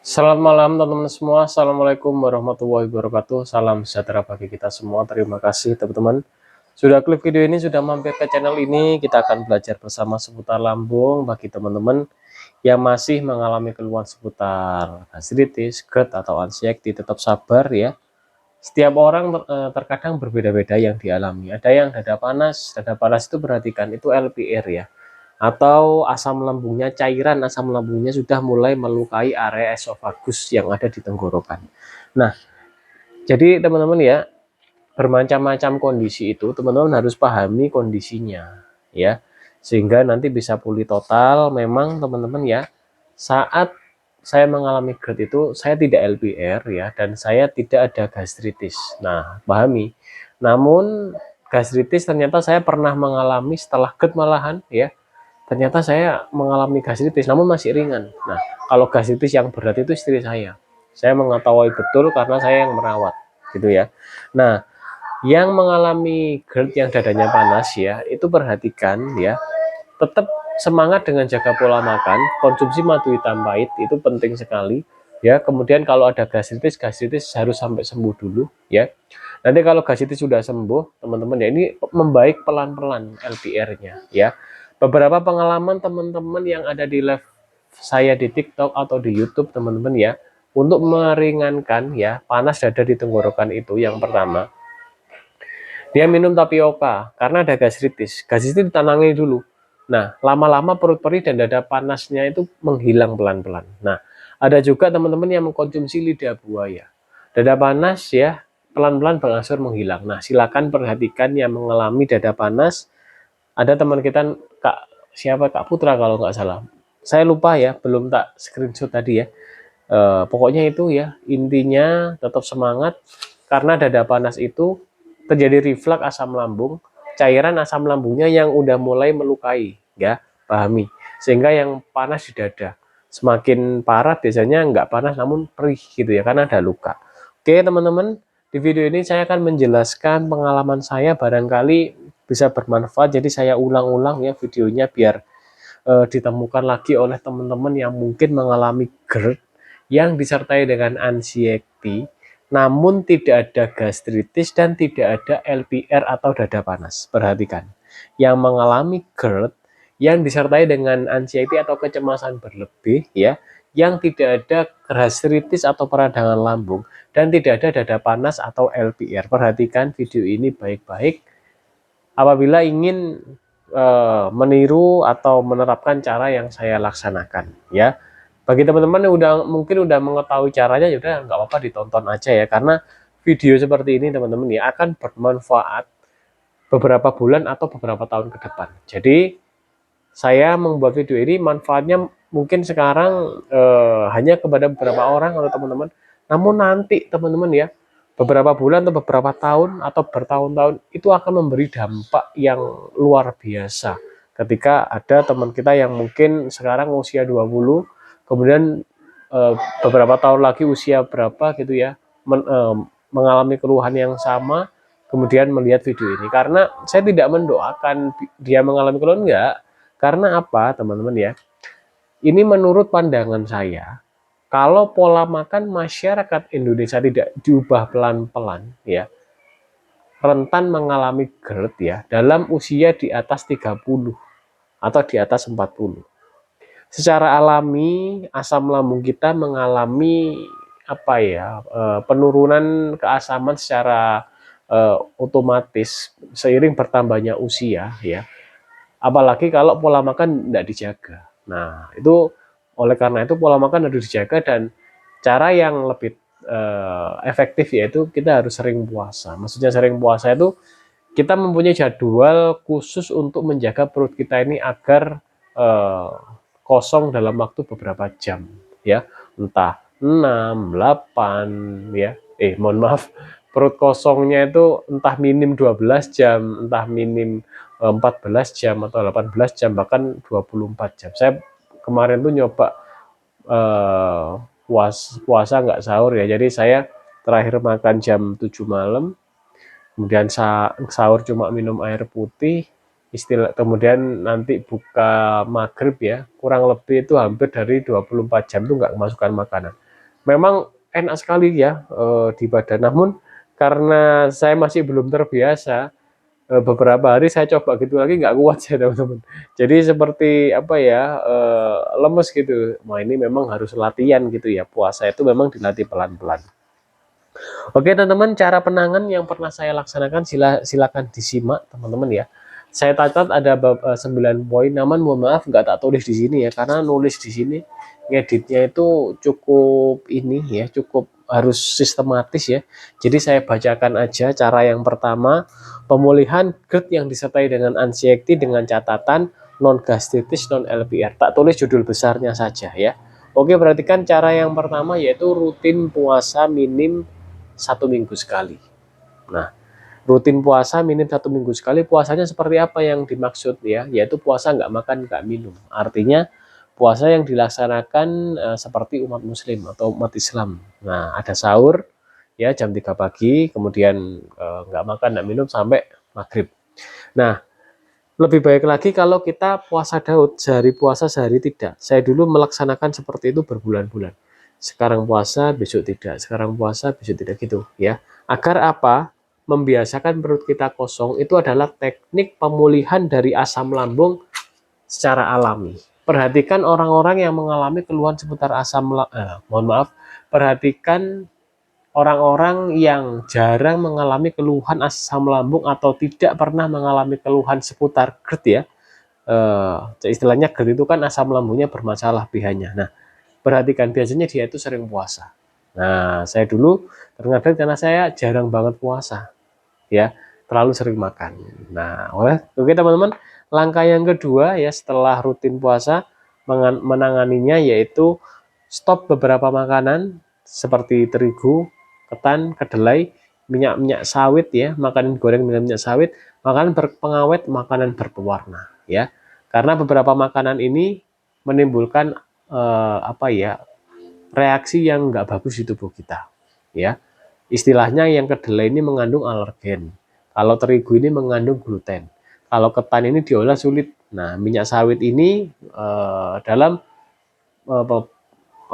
Selamat malam teman-teman semua. Assalamualaikum warahmatullahi wabarakatuh. Salam sejahtera bagi kita semua. Terima kasih teman-teman sudah klik video ini, sudah mampir ke channel ini. Kita akan belajar bersama seputar lambung. Bagi teman-teman yang masih mengalami keluhan seputar gastritis, GERD atau anxiety, tetap sabar ya. Setiap orang terkadang berbeda-beda yang dialami. Ada yang dada panas. Dada panas itu perhatikan, itu LPR ya, atau asam lambungnya, cairan asam lambungnya sudah mulai melukai area esofagus yang ada di tenggorokan. Nah, jadi teman-teman ya, bermacam-macam kondisi itu teman-teman harus pahami kondisinya ya, sehingga nanti bisa pulih total. Memang teman-teman ya, saat saya mengalami GERD itu saya tidak LPR ya, dan saya tidak ada gastritis. Nah, pahami. Namun gastritis ternyata saya pernah mengalami setelah GERD malahan ya. Ternyata saya mengalami gastritis, namun masih ringan. Nah, kalau gastritis yang berat itu istri saya. Saya mengetahui betul karena saya yang merawat, gitu ya. Nah, yang mengalami GERD yang dadanya panas ya, itu perhatikan ya, tetap semangat dengan jaga pola makan, konsumsi madu hitam pahit itu penting sekali ya. Kemudian kalau ada gastritis, harus sampai sembuh dulu ya. Nanti kalau gastritis sudah sembuh, teman-teman ya, ini membaik pelan-pelan LPR-nya ya. Beberapa pengalaman teman-teman yang ada di live saya di TikTok atau di YouTube teman-teman ya, untuk meringankan ya panas dada di tenggorokan itu, yang pertama dia minum tapioka karena ada gastritis. Gastritis ditanangi dulu. Nah, lama-lama perut perih dan dada panasnya itu menghilang pelan-pelan. Nah, ada juga teman-teman yang mengkonsumsi lidah buaya. Dada panas ya, pelan-pelan berangsur menghilang. Nah, silakan perhatikan yang mengalami dada panas. Ada teman kita, Kak siapa, Kak Putra kalau nggak salah. Saya lupa ya, belum tak screenshot tadi ya. Pokoknya itu ya, intinya tetap semangat karena dada panas itu terjadi reflux asam lambung, cairan asam lambungnya yang udah mulai melukai ya, pahami. Sehingga yang panas di dada semakin parah, biasanya nggak panas namun perih gitu ya, karena ada luka. Oke teman-teman, di video ini saya akan menjelaskan pengalaman saya, barangkali bisa bermanfaat. Jadi saya ulang-ulang ya videonya biar ditemukan lagi oleh teman-teman yang mungkin mengalami GERD yang disertai dengan anxiety, namun tidak ada gastritis dan tidak ada LPR atau dada panas. Perhatikan, yang mengalami GERD yang disertai dengan anxiety atau kecemasan berlebih ya, yang tidak ada gastritis atau peradangan lambung, dan tidak ada dada panas atau LPR. Perhatikan video ini baik-baik apabila ingin meniru atau menerapkan cara yang saya laksanakan ya. Bagi teman-teman yang mungkin udah mengetahui caranya, ya udah nggak apa-apa, ditonton aja ya, karena video seperti ini teman-teman ya akan bermanfaat beberapa bulan atau beberapa tahun ke depan. Jadi saya membuat video ini manfaatnya mungkin sekarang hanya kepada beberapa orang atau teman-teman, namun nanti teman-teman ya, beberapa bulan atau beberapa tahun atau bertahun-tahun itu akan memberi dampak yang luar biasa. Ketika ada teman kita yang mungkin sekarang usia 20, kemudian beberapa tahun lagi usia berapa gitu ya, mengalami keluhan yang sama, kemudian melihat video ini. Karena saya tidak mendoakan dia mengalami keluhan, enggak. Karena apa teman-teman ya, ini menurut pandangan saya, kalau pola makan masyarakat Indonesia tidak diubah pelan-pelan ya, rentan mengalami GERD ya dalam usia di atas 30 atau di atas 40. Secara alami asam lambung kita mengalami apa ya, penurunan keasaman secara otomatis seiring bertambahnya usia ya. Apalagi kalau pola makan tidak dijaga. Nah, itu oleh karena itu pola makan harus dijaga, dan cara yang lebih efektif yaitu kita harus sering puasa. Maksudnya sering puasa itu kita mempunyai jadwal khusus untuk menjaga perut kita ini agar kosong dalam waktu beberapa jam ya, entah 6, 8 ya. Mohon maaf, perut kosongnya itu entah minim 12 jam, entah minim 14 jam atau 18 jam, bahkan 24 jam. Saya kemarin tuh nyoba puasa nggak sahur ya. Jadi saya terakhir makan jam 7 malam, kemudian sahur cuma minum air putih, kemudian nanti buka maghrib ya, kurang lebih itu hampir dari 24 jam itu nggak kemasukan makanan. memang enak sekali ya di badan. Namun karena saya masih belum terbiasa, beberapa hari saya coba gitu lagi nggak kuat saya teman-teman. Jadi seperti apa ya, lemes gitu. Wah ini memang harus latihan gitu ya. Puasa itu memang dilatih pelan-pelan. Oke teman-teman, cara penanganan yang pernah saya laksanakan silakan disimak teman-teman ya. Saya catat ada 9 poin, namun mohon maaf nggak tak tulis di sini ya, karena nulis di sini ngeditnya itu cukup ini ya, cukup harus sistematis ya. Jadi saya bacakan aja cara yang pertama, pemulihan GERD yang disertai dengan anxiety dengan catatan non gastritis non LPR. Tak tulis judul besarnya saja ya. Oke, perhatikan cara yang pertama yaitu rutin puasa minim 1 minggu sekali. Nah, rutin puasa minim 1 minggu sekali, puasanya seperti apa yang dimaksud ya, yaitu puasa nggak makan nggak minum, artinya puasa yang dilaksanakan seperti umat muslim atau umat Islam. Nah, ada sahur ya jam 3 pagi, kemudian nggak makan nggak minum sampai maghrib. Nah, lebih baik lagi kalau kita puasa Daud, sehari puasa sehari tidak. Saya dulu melaksanakan seperti itu berbulan-bulan. Sekarang puasa, besok tidak. Sekarang puasa, besok tidak gitu ya. Agar apa? Membiasakan perut kita kosong itu adalah teknik pemulihan dari asam lambung secara alami. Perhatikan orang-orang yang mengalami keluhan seputar mohon maaf, perhatikan orang-orang yang jarang mengalami keluhan asam lambung atau tidak pernah mengalami keluhan seputar GERD ya, istilahnya GERD itu kan asam lambungnya bermasalah pH-nya. Nah, perhatikan biasanya dia itu sering puasa. Nah, saya dulu terkadang karena saya jarang banget puasa, ya, terlalu sering makan. Nah, oke teman-teman, langkah yang kedua ya setelah rutin puasa menanganinya yaitu stop beberapa makanan seperti terigu, ketan, kedelai, minyak-minyak sawit ya, makanan goreng dengan minyak sawit, makanan berpengawet, makanan berpewarna ya. Karena beberapa makanan ini menimbulkan apa ya, reaksi yang nggak bagus di tubuh kita ya. Istilahnya yang kedelai ini mengandung alergen, kalau terigu ini mengandung gluten, kalau ketan ini diolah sulit. Nah, minyak sawit ini dalam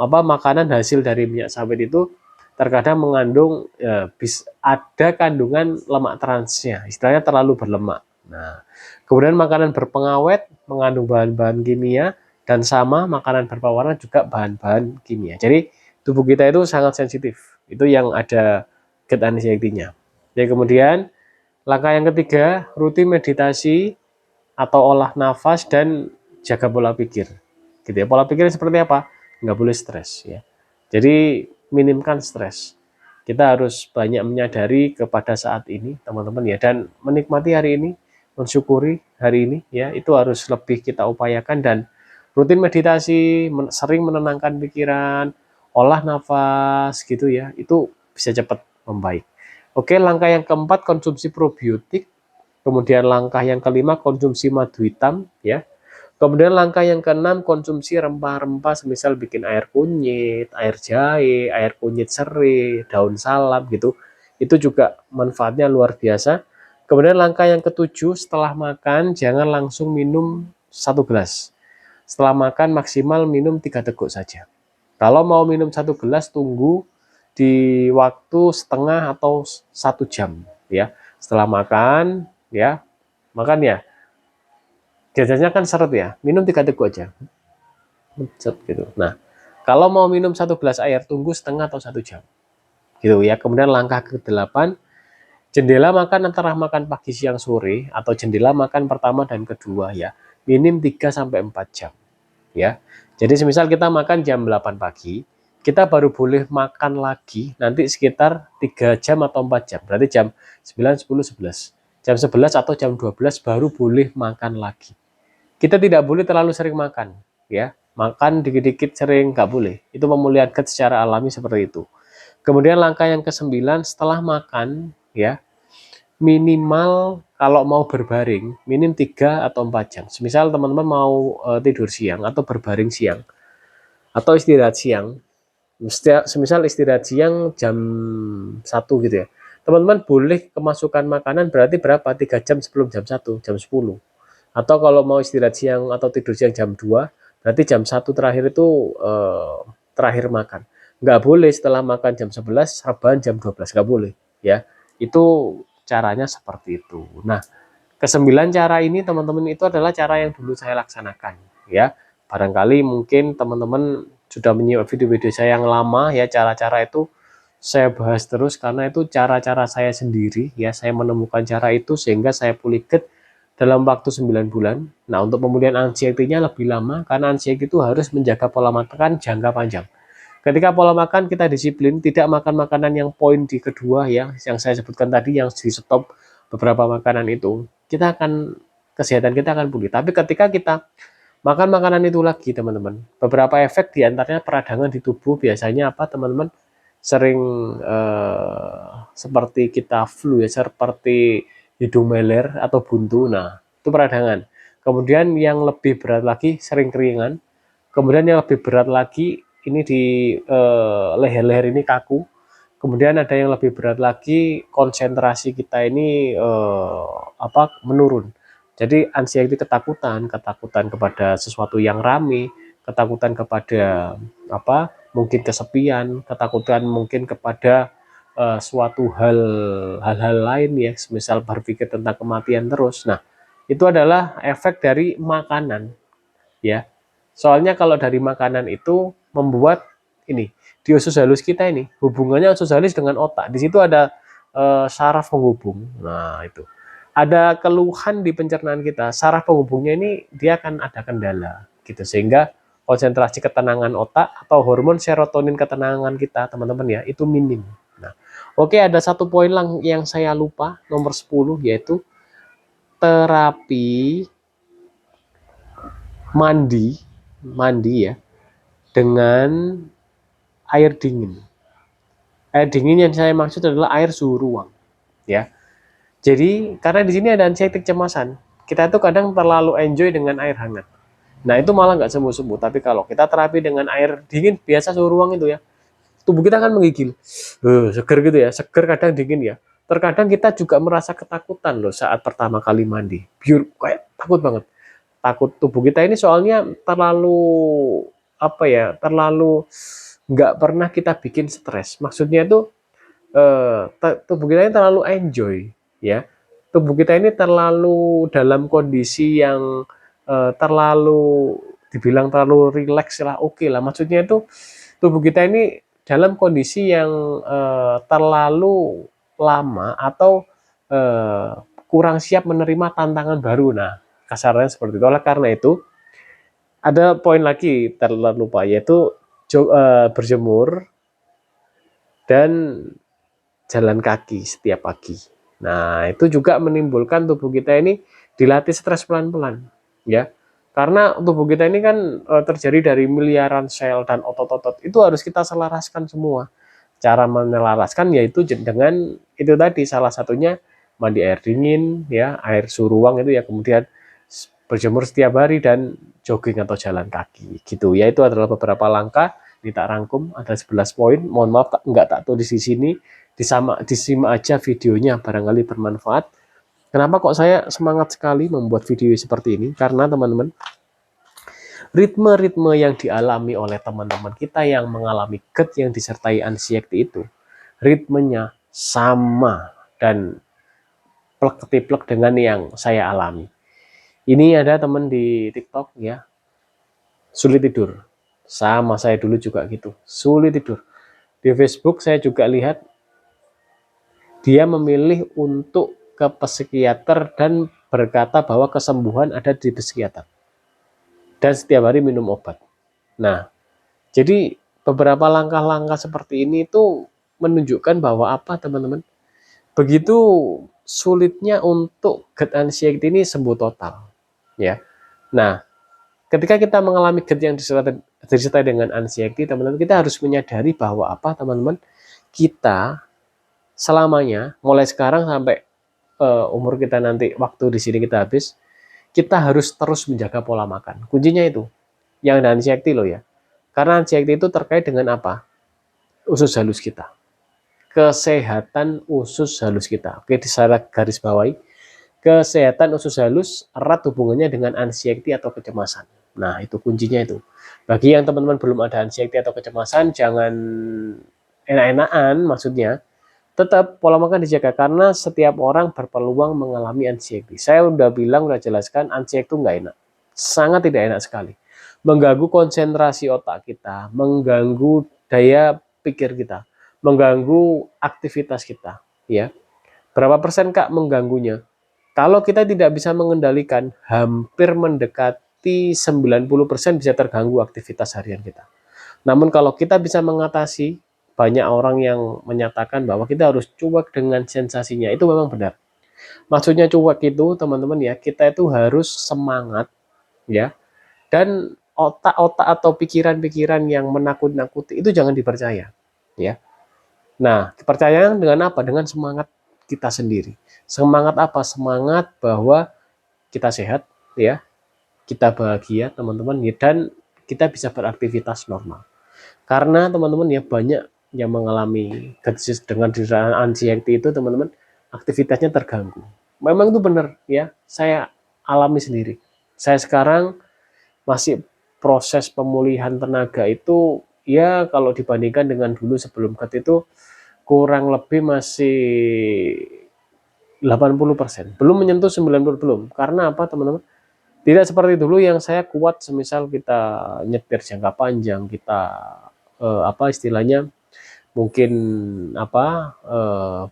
makanan hasil dari minyak sawit itu terkadang mengandung ada kandungan lemak transnya, istilahnya terlalu berlemak. Nah, kemudian makanan berpengawet mengandung bahan-bahan kimia dan sama makanan berpewarna juga bahan-bahan kimia. Jadi tubuh kita itu sangat sensitif. Itu yang ada gut anxiety-nya. Ya, kemudian langkah yang ketiga, rutin meditasi atau olah nafas dan jaga pola pikir. Gitu ya. Pola pikir seperti apa? Nggak boleh stres ya. Jadi minimkan stres. Kita harus banyak menyadari kepada saat ini, teman-teman ya, dan menikmati hari ini, mensyukuri hari ini ya. Itu harus lebih kita upayakan dan rutin meditasi, sering menenangkan pikiran, olah nafas gitu ya. Itu bisa cepat membaik. Oke, langkah yang keempat konsumsi probiotik. Kemudian langkah yang kelima konsumsi madu hitam ya. Kemudian langkah yang keenam konsumsi rempah-rempah semisal bikin air kunyit, air jahe, air kunyit serai, daun salam gitu. Itu juga manfaatnya luar biasa. Kemudian langkah yang ketujuh setelah makan jangan langsung minum 1 gelas. Setelah makan maksimal minum 3 teguk saja. Kalau mau minum 1 gelas tunggu di waktu setengah atau 1 jam ya. Setelah makan ya, makan ya. Biasanya kan seret ya, minum 3 teguk aja. Gitu. Nah, kalau mau minum 1 gelas air tunggu setengah atau 1 jam. Gitu ya. Kemudian langkah ke-8, jendela makan antara makan pagi siang sore atau jendela makan pertama dan kedua ya, minim 3 sampai 4 jam ya. Jadi semisal kita makan jam 8 pagi, kita baru boleh makan lagi nanti sekitar 3 jam atau 4 jam. Berarti jam 9, 10, 11. Jam 11 atau jam 12 baru boleh makan lagi. Kita tidak boleh terlalu sering makan ya. Makan dikit-dikit sering nggak boleh. Itu pemulihan GERD secara alami seperti itu. Kemudian langkah yang ke-9 setelah makan ya, minimal kalau mau berbaring minim 3 atau 4 jam. Misal teman-teman mau tidur siang atau berbaring siang atau istirahat siang, semisal istirahat siang jam 1 gitu ya. Teman-teman boleh kemasukan makanan berarti berapa? 3 jam sebelum jam 1, jam 10. Atau kalau mau istirahat siang atau tidur siang jam 2, berarti jam 1 terakhir itu terakhir makan. Nggak boleh setelah makan jam 11 rebahan jam 12, nggak boleh ya. Itu caranya seperti itu. Nah, kesembilan cara ini teman-teman itu adalah cara yang dulu saya laksanakan ya. Barangkali mungkin teman-teman sudah menyimak video-video saya yang lama ya, cara-cara itu saya bahas terus karena itu cara-cara saya sendiri ya. Saya menemukan cara itu sehingga saya pulih gut dalam waktu 9 bulan. Nah, untuk pemulihan anxiety-nya lebih lama karena anxiety itu harus menjaga pola makan jangka panjang. Ketika pola makan kita disiplin, tidak makan makanan yang poin di kedua ya, yang saya sebutkan tadi yang di stop beberapa makanan itu, kita akan kesehatan kita akan pulih. Tapi ketika kita makan makanan itu lagi, teman-teman, beberapa efek diantaranya peradangan di tubuh biasanya apa, teman-teman? Sering seperti kita flu ya, seperti hidung meler atau buntu. Nah, itu peradangan. Kemudian yang lebih berat lagi sering keringan. Kemudian yang lebih berat lagi ini di leher-leher ini kaku. Kemudian ada yang lebih berat lagi, konsentrasi kita ini menurun. Jadi anxiety ketakutan, ketakutan kepada sesuatu yang ramai, ketakutan kepada mungkin kesepian, ketakutan mungkin kepada suatu hal-hal lain ya, misal berpikir tentang kematian terus. Nah, itu adalah efek dari makanan ya. Soalnya kalau dari makanan itu membuat ini di usus halus kita ini hubungannya usus halus dengan otak. Di situ ada saraf penghubung. Nah, itu. Ada keluhan di pencernaan kita, saraf penghubungnya ini dia akan ada kendala gitu sehingga konsentrasi ketenangan otak atau hormon serotonin ketenangan kita, teman-teman ya, itu minim. Nah, oke, ada satu poin yang saya lupa, nomor 10 yaitu terapi mandi ya dengan air dingin. Air dingin yang saya maksud adalah air suhu ruang, ya. Jadi karena di sini ada anxiety kecemasan, kita itu kadang terlalu enjoy dengan air hangat. Nah itu malah nggak sembuh-sembuh. Tapi kalau kita terapi dengan air dingin biasa suhu ruang itu ya, tubuh kita kan menggigil, seger gitu ya, seger kadang dingin ya. Terkadang kita juga merasa ketakutan loh saat pertama kali mandi, kayak takut banget. Takut tubuh kita ini soalnya terlalu terlalu nggak pernah kita bikin stres. Maksudnya itu tubuh kita ini terlalu enjoy ya. Tubuh kita ini terlalu dalam kondisi yang terlalu dibilang terlalu rileks lah, oke lah. Maksudnya itu tubuh kita ini dalam kondisi yang terlalu lama atau eh, kurang siap menerima tantangan baru. Nah, kasarnya seperti itu. Oleh karena itu, ada poin lagi terlupa yaitu berjemur dan jalan kaki setiap pagi. Nah, itu juga menimbulkan tubuh kita ini dilatih stres pelan-pelan, ya. Karena tubuh kita ini kan terjadi dari miliaran sel dan otot-otot. Itu harus kita selaraskan semua. Cara menyelaraskan yaitu dengan itu tadi, salah satunya mandi air dingin, ya, air suhu ruang itu ya, kemudian berjemur setiap hari dan jogging atau jalan kaki gitu ya. Itu adalah beberapa langkah, ini tak rangkum ada 11 poin. Mohon maaf nggak tak tulis di sini, disimak aja videonya, barangkali bermanfaat. Kenapa kok saya semangat sekali membuat video seperti ini? Karena teman-teman, ritme-ritme yang dialami oleh teman-teman kita yang mengalami GERD yang disertai anxiety itu, ritmenya sama dan plek-ketiplek dengan yang saya alami. Ini ada teman di TikTok ya, sulit tidur. Sama saya dulu juga gitu, sulit tidur. Di Facebook saya juga lihat dia memilih untuk ke psikiater dan berkata bahwa kesembuhan ada di psikiater. Dan setiap hari minum obat. Nah, jadi beberapa langkah-langkah seperti ini itu menunjukkan bahwa apa, teman-teman? Begitu sulitnya untuk GERD anxiety ini sembuh total, ya. Nah, ketika kita mengalami GERD yang disertai dengan anxiety, teman-teman, kita harus menyadari bahwa apa, teman-teman? Kita selamanya, mulai sekarang sampai umur kita nanti, waktu di sini kita habis, kita harus terus menjaga pola makan. Kuncinya itu, yang ada anxiety loh ya. Karena anxiety itu terkait dengan apa? Usus halus kita. Kesehatan usus halus kita. Oke, di sana garis bawahi. Kesehatan usus halus erat hubungannya dengan anxiety atau kecemasan. Nah, itu kuncinya itu. Bagi yang teman-teman belum ada anxiety atau kecemasan, jangan enak-enakan, maksudnya tetap pola makan dijaga karena setiap orang berpeluang mengalami anxiety. Saya udah bilang, udah jelaskan, anxiety itu nggak enak. Sangat tidak enak sekali. Mengganggu konsentrasi otak kita, mengganggu daya pikir kita, mengganggu aktivitas kita. Ya, berapa persen Kak mengganggunya? Kalau kita tidak bisa mengendalikan, hampir mendekati 90% bisa terganggu aktivitas harian kita. Namun kalau kita bisa mengatasi, banyak orang yang menyatakan bahwa kita harus cuek dengan sensasinya. Itu memang benar. Maksudnya cuek itu teman-teman ya, kita itu harus semangat ya. Dan otak-otak atau pikiran-pikiran yang menakut-nakuti itu jangan dipercaya ya. Nah, kepercayaan dengan apa? Dengan semangat kita sendiri. Semangat apa? Semangat bahwa kita sehat ya, kita bahagia teman-teman ya, dan kita bisa beraktivitas normal. Karena teman-teman ya banyak yang mengalami dengan derajat anxiety itu teman-teman aktivitasnya terganggu. Memang itu benar ya, saya alami sendiri. Saya sekarang masih proses pemulihan tenaga itu ya kalau dibandingkan dengan dulu sebelum GERD itu kurang lebih masih 80%. Belum menyentuh 90, belum. Karena apa teman-teman? Tidak seperti dulu yang saya kuat semisal kita nyetir jangka panjang, kita apa istilahnya mungkin apa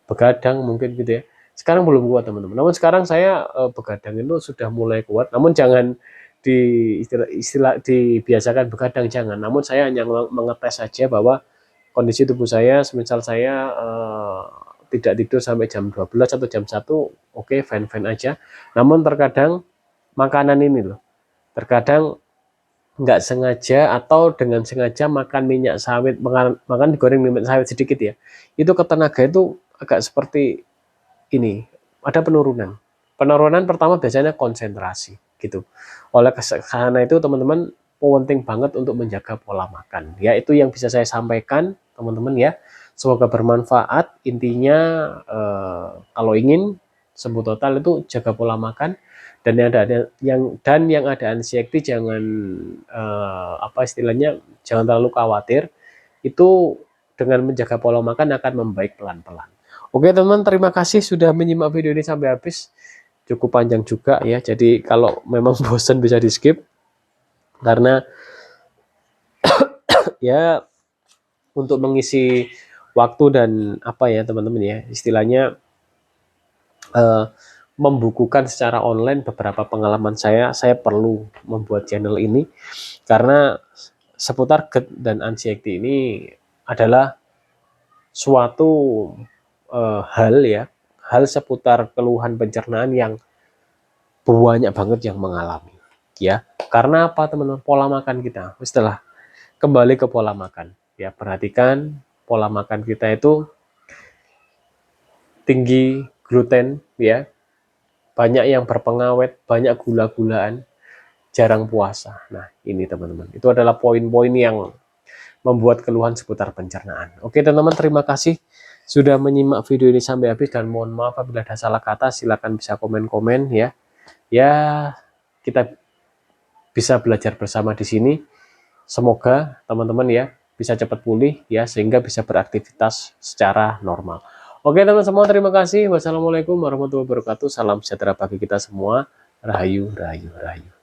begadang mungkin gitu ya. Sekarang belum kuat teman-teman. Namun sekarang saya begadang itu sudah mulai kuat. Namun jangan di istilah dibiasakan begadang, jangan. Namun saya hanya mengetes saja bahwa kondisi tubuh saya, semisal saya tidak tidur sampai jam 12 atau jam 1, oke, fine-fine aja. Namun terkadang makanan ini loh, terkadang nggak sengaja atau dengan sengaja makan minyak sawit, makan digoreng minyak sawit sedikit ya, itu ke tenaga itu agak seperti ini, ada penurunan. Penurunan pertama biasanya konsentrasi gitu. Oleh karena itu teman-teman penting banget untuk menjaga pola makan. Ya itu yang bisa saya sampaikan teman-teman ya. Semoga bermanfaat. Intinya kalau ingin sembuh total itu jaga pola makan, dan yang ada anxiety jangan apa istilahnya, jangan terlalu khawatir. Itu dengan menjaga pola makan akan membaik pelan-pelan. Oke teman-teman, terima kasih sudah menyimak video ini sampai habis. Cukup panjang juga ya, jadi kalau memang bosan bisa di skip. Karena ya untuk mengisi waktu dan apa ya teman-teman ya, istilahnya membukukan secara online beberapa pengalaman saya perlu membuat channel ini. Karena seputar GERD dan anxiety ini adalah suatu hal ya, hal seputar keluhan pencernaan yang banyak banget yang mengalami ya. Karena apa teman-teman? Pola makan kita. Setelah kembali ke pola makan ya, perhatikan pola makan kita itu tinggi gluten ya, banyak yang berpengawet, banyak gula-gulaan, jarang puasa. Nah ini teman-teman, itu adalah poin-poin yang membuat keluhan seputar pencernaan. Oke teman-teman, terima kasih sudah menyimak video ini sampai habis, dan mohon maaf apabila ada salah kata, silakan bisa komen-komen ya. Ya, kita bisa belajar bersama di sini. Semoga teman-teman ya bisa cepat pulih ya, sehingga bisa beraktivitas secara normal. Oke teman-teman semua, terima kasih. Wassalamualaikum warahmatullahi wabarakatuh. Salam sejahtera bagi kita semua. Rahayu, rahayu, rahayu.